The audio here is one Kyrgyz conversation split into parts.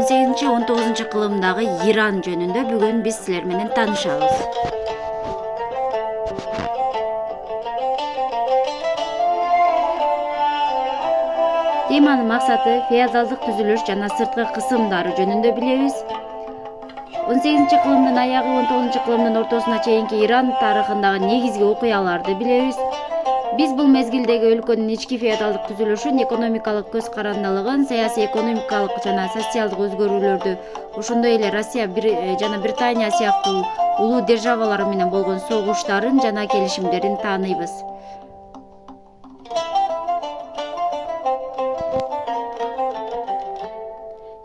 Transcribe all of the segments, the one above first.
18-19 кылымдагы Иран жөнүндө бүгүн биз силер менен таанышабыз. Теманын максаты феодалдык түзүлүш жана сырткы кысымдары жөнүндө билебиз. 18 кылымдын аягы 19 кылымдын ортосуна чейинки Иран тарыхындагы негизги окуяларды билебиз. Биз бул мезгилдеги өлкөнүн ички феодалдык түзүлүшүн, экономикалык көз карандылыгын, саясий, экономикалык жана социалдык өзгөрүүлөрдү, ошондой эле Россия жана Британия сыяктуу улуу державалар менен болгон согуштарын жана келишимдерин тааныйбыз.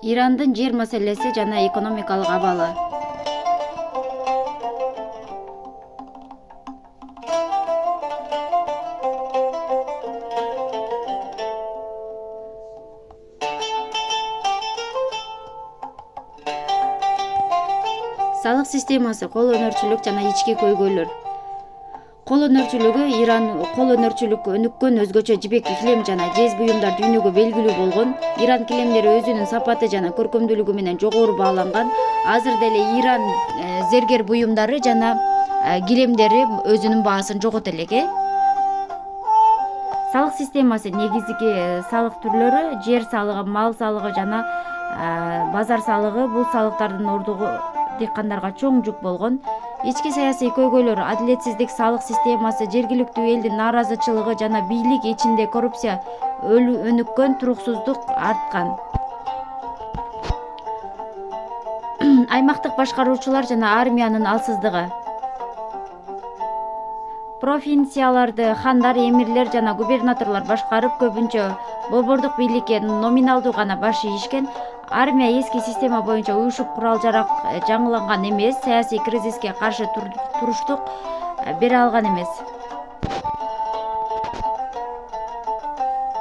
Ирандын жер маселеси жана экономикалык абалы. Салык системасы, кол өнөрчүлүк жана ички көйгөйлөр. Кол өнөрчүлүгү Иран кол өнөрчүлүк өнүккөн, өзгөчө жибек килем жана жез буюмдар дүйнөгө белгилүү болгон. Иран килемдери өзүнүн сапаты жана көркөмдүүлүгү менен жогору бааланган. Азыр деле Иран зергер буюмдары жана килемдери өзүнүн баасын жогото элек. Салык системасы негизги салык түрлөрү: жер салыгы, мал салыгы жана базар салыгы. Бул салыктардын ордугу дыйкандарга чоң жүк болгон. Ички саясий көйгөйлөр: адилетсиздик, салык системасы, жергиликтүү элдин нааразычылыгы жана бийлик ичинде коррупция өнүккөн, туруксуздук арткан. Аймактык башкаруучулар жана армиянын алсыздыгы. Провинцияларды хандар, эмирлер жана губернаторлор башкарып, көбүнчө борбордук бийликке номиналдуу гана баш ийишкен. Армия эски система боюнча уюшуп, курал-жарак жаңыланган эмес, саясий кризиске каршы туруштук бере алган эмес.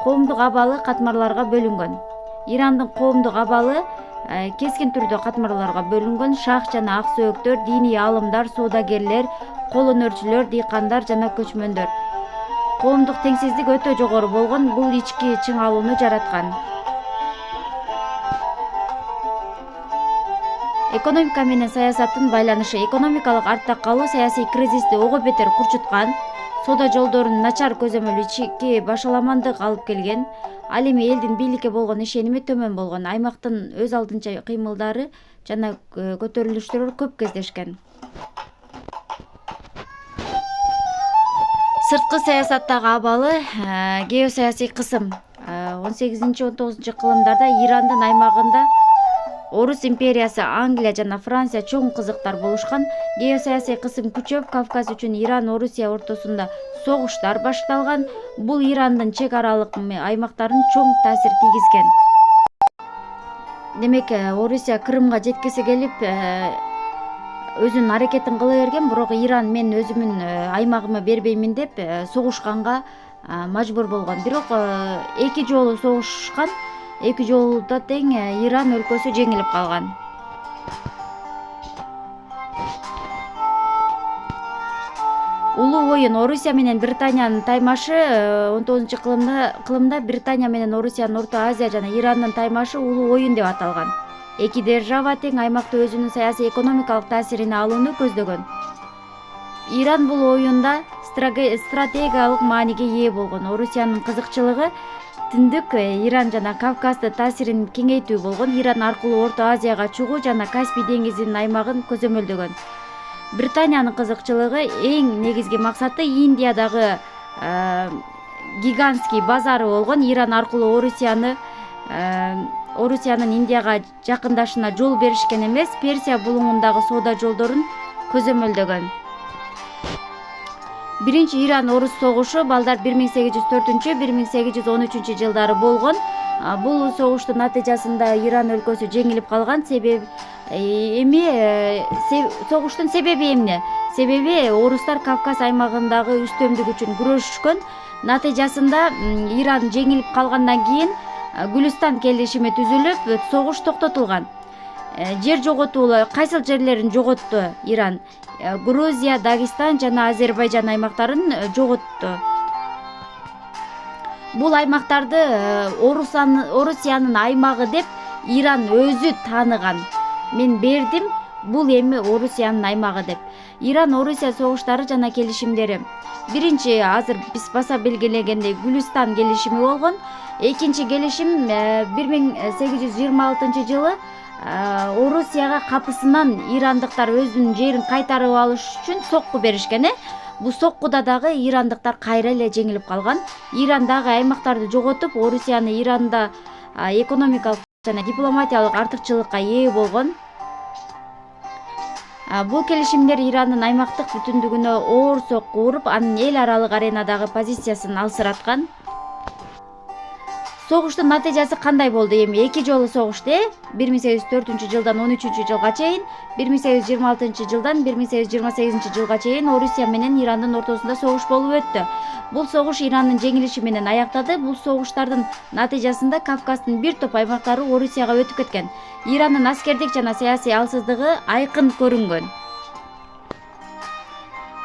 Коомдук абалы катмарларга бөлүнгөн. Ирандын коомдук абалы кескин түрдө катмарларга бөлүнгөн. Шах жана ак сөөктөр, диний аалымдар, соодагерлер, кол өнөрчүлөр, дыйкандар жана көчмөндөр. Коомдук теңсиздик өтө жогору болгон. Бул ички чыңалууну жараткан. Экономика менен саясаттын байланышы. Экономикалык артта калуу саясий кризисти ого бетер курчуткан. Соода жолдорунун начар көзөмөлү ички башаламандык алып келген. Ал эми элдин бийликке болгон ишеними төмөн болгон. Аймактын өз алдынча кыймылдары жана көтөрүлүштөрү көп кездешкен. Сырткы саясаттагы абалы, геосаясий кысым. 18-19 кылымдарда Ирандын аймагында Орус империясы, Англия жана Франция чоң кызыктар болушкан. Геосаясий кысым күчөп, Кавказ үчүн Иран, Орусия ортосунда согуштар башталган. Бул Ирандын чек аралык аймактарын чоң таасир тийгизген. Демек, Орусия Крымга жеткиси келип, өзүнүн аракетин кыла берген, бирок Иран мен өзүмдүн аймагыма бербеймин деп согушканга мажбур болгон. Бирок эки жолу согушкан. Эки жолу да тең Иран өлкөсү жеңилип калган. Улуу оюн Орусия менен Британиянын таймашы. 19 кылымда Британия менен Орусиянын Орто Азия жана Ирандын таймашы улуу оюн деп аталган. Эки держава тең аймакта өзүнүн саясий, экономикалык таасирин алууну көздөгөн. Иран бул оюнда стратегиялык мааниге ээ болгон. Орусиянын кызыкчылыгы Түндүк Иран жана Кавказды таасирин кеңейтүү болгон. Иран аркылуу Орто Азияга чыгуу жана Каспий деңизинин аймагын көзөмөлдөгөн. Британиянын кызыкчылыгы эң негизги максаты Индиядагы гигантский базары болгон. Иран аркылуу Орусиянын Индияга жакындашына жол беришкен эмес, Персия булуңундагы соода жолдорун көзөмөлдөгөн. Биринчи Иран-Орус согушу балдар 1804-1813 жылдары болгон. Бул согуштун натыйжасында Иран өлкөсү жеңилип калган. Согуштун себеби эмне? Себеби орустар Кавказ аймагындагы үстөмдүк үчүн күрөшүшкөн. Натыйжасында Иран жеңилип калгандан кийин Гүлүстан келишими түзүлүп, согуш токтотулган. Жер жоготуулар кайсыл жерлерин жоготту Иран? Грузия, Дагестан жана Азербайжан аймактарын жоготту. Бул аймактарды Орусиянын аймагы деп Иран өзү тааныган. Мен бердим, бул эми Орусиянын аймагы деп. Иран-Орусия согуштары жана келишимдери. Биринчи, азыр биз баса белгилегендей, Гүлүстан келишими болгон. Экинчи келишим 1826 жылы Орусияга капысынан ирандыктар өзүнүн жерин кайтарып алыш үчүн сокку беришкен. Бул соккуда дагы ирандыктар кайра эле жеңилип калган. Иран дагы аймактарды жоготуп, Орусияны Иранда экономикалык жана дипломатиялык артыкчылыкка ээ болгон. Бул келишимдер Ирандын аймактык бүтүндүгүнө оор сокку уруп, анын эл аралык аренадагы позициясын алсыраткан. Согуштун натыйжасы кандай болду эми? Эки жолу согушту, 1804 жылдан 13 жылга чейин, 1826 жылдан 1828 жылга чейин Орусия менен Ирандын ортосунда согуш болуп өттү. Бул согуш Ирандын жеңилиши менен аяктады. Бул согуштардын натыйжасында Кавказдын бир топ аймактары Орусияга өтүп кеткен. Ирандын аскердик жана саясий алсыздыгы айкын көрүнгөн.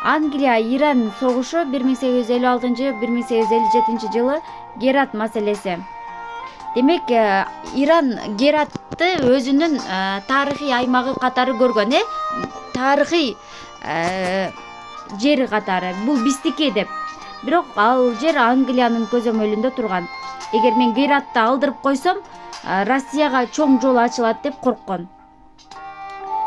Англия-Иран согушу 1856-1857 жылы Герат маселеси. Демек, Иран Гератты өзүнүн тарыхый аймагы катары көргөн, тарыхый жери катары. Бул биздики деп. Бирок ал жер Англиянын көзөмөлүндө турган. Эгер мен Гератты алдырып койсом, Россияга чоң жол ачылат деп корккон.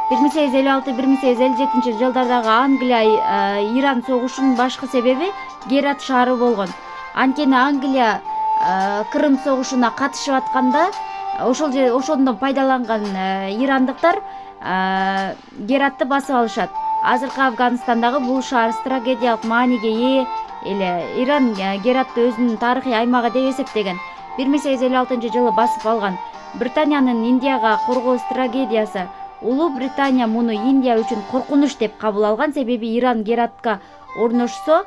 1856-1857 жылдардагы Англия-Иран согушунун башкы себеби Герат шаары болгон. Анткени Англия Крым согушуна катышып атканда, ошондон пайдаланган ирандыктар Гератты басып алышат. Азыркы Афганистандагы бул шаар стратегиялык мааниге ээ эле. Иран Гератты өзүнүн тарыхый аймагы деп эсептеген. 1856 жылы басып алган. Британиянын Индияга коргоо стратегиясы. Улуу Британия муну Индия үчүн коркунуч деп кабыл алган, себеби Иран Гератка орношсо,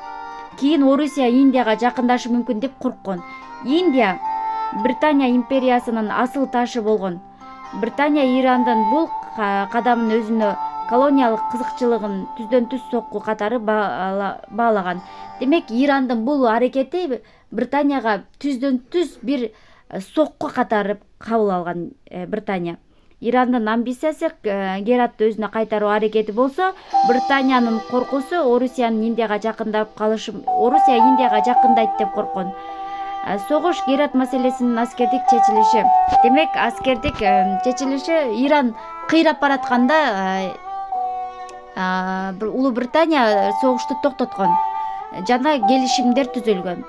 кийин Орусия Индияга жакындашы мүмкүн деп корккон. Индия Британия империясынын асыл ташы болгон. Британия Ирандын бул кадамын өзүнө колониялык кызыкчылыгын түздөн-түз сокку катары баалаган. Демек, Ирандын бул аракети Британияга түздөн-түз бир сокку катары кабыл алган Британия. Ирандын амбициясы Гератты өзүнө кайтаруу аракети болсо, Британиянын коркусу Орусиянын Индияга жакындап калышы, Орусия Индияга жакындайт деп корккон. Согуш Герат маселесинин аскердик чечилиши. Демек, аскердик чечилиши Иран кыйрап баратканда Улуу Британия согушту токтоткон жана келишимдер түзүлгөн.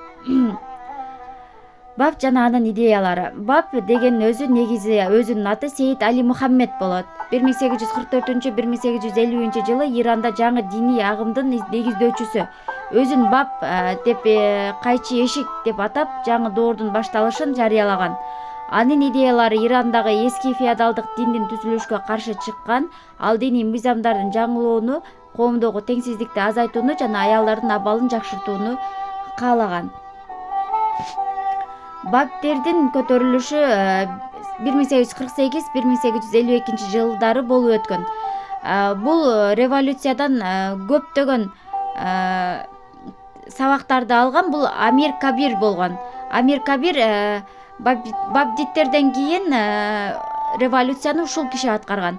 Бап жана анын идеялары. Бап деген өзү негизи өзүнүн аты Сейит Али Мухаммед болот. 1844-1850 жылы Иранда жаңы диний агымдын негиздөөчүсү. Өзүн Бап деп кайчы эшик деп атап, жаңы доордун башталышын жарыялаган. Анын идеялары Ирандагы эски феодалдык диндин түзүлүшкө каршы чыккан, ал диний мыйзамдардын жаңылоону, коомдогу теңсиздикти азайтууну жана аялдардын абалын жакшыртууну каалаган. Баптердин көтөрүлүшү 1848-1852 жылдары болуп өткөн. Бул революциядан көптөгөн сабактарды алган. Бул Амир Кабир болгон. Амир Кабир Бабдиттерден кийин революцияны ушул киши аткарган.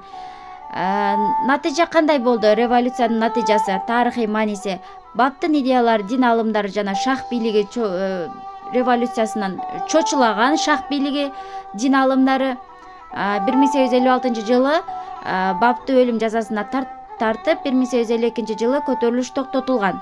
Натыйжа кандай болду? Революциянын натыйжасы, тарыхый мааниси. Баптын идеялары, дин алымдары жана шах бийлиги революциясынан чочулаган. Шах бийлиги, дин алымдары 1856 жылы Бапты өлүм жазасына тартып, 1852 жылы көтөрүлүш токтотулган.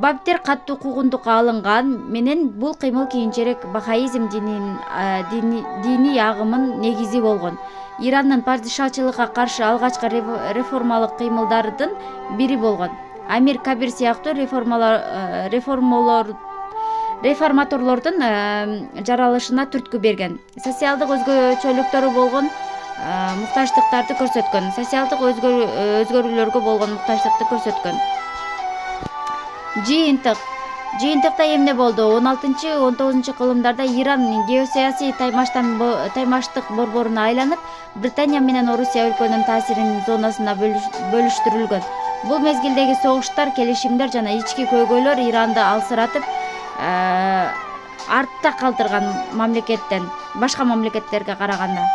Баптер катуу куугунтукка алынган менен бул кыймыл кийинчерээк бахаизм диний агымын негизи болгон. Ирандын падышачылыкка каршы алгачкы реформалык кыймылдардын бири болгон. Амир Кабир сыяктуу реформаторлордун жаралышына түрткү берген. Социалдык өзгөчөлүктөрү болгон муктаждыктарды көрсөткөн. Социалдык өзгөрүүлөргө болгон муктаждыкты көрсөткөн. Жыйынтыкта эмне болду? 16-19 кылымдарда Иран геосаясий таймаштык борборуна айланып, Британия менен Орусия өлкөнүн таасиринин зонасына бөлүштүрүлгөн. Бул мезгилдеги согуштар, келишимдер жана ички көйгөйлөр Иранды алсыратып, артта калтырган мамлекеттен. башка мамлекеттерге караганда.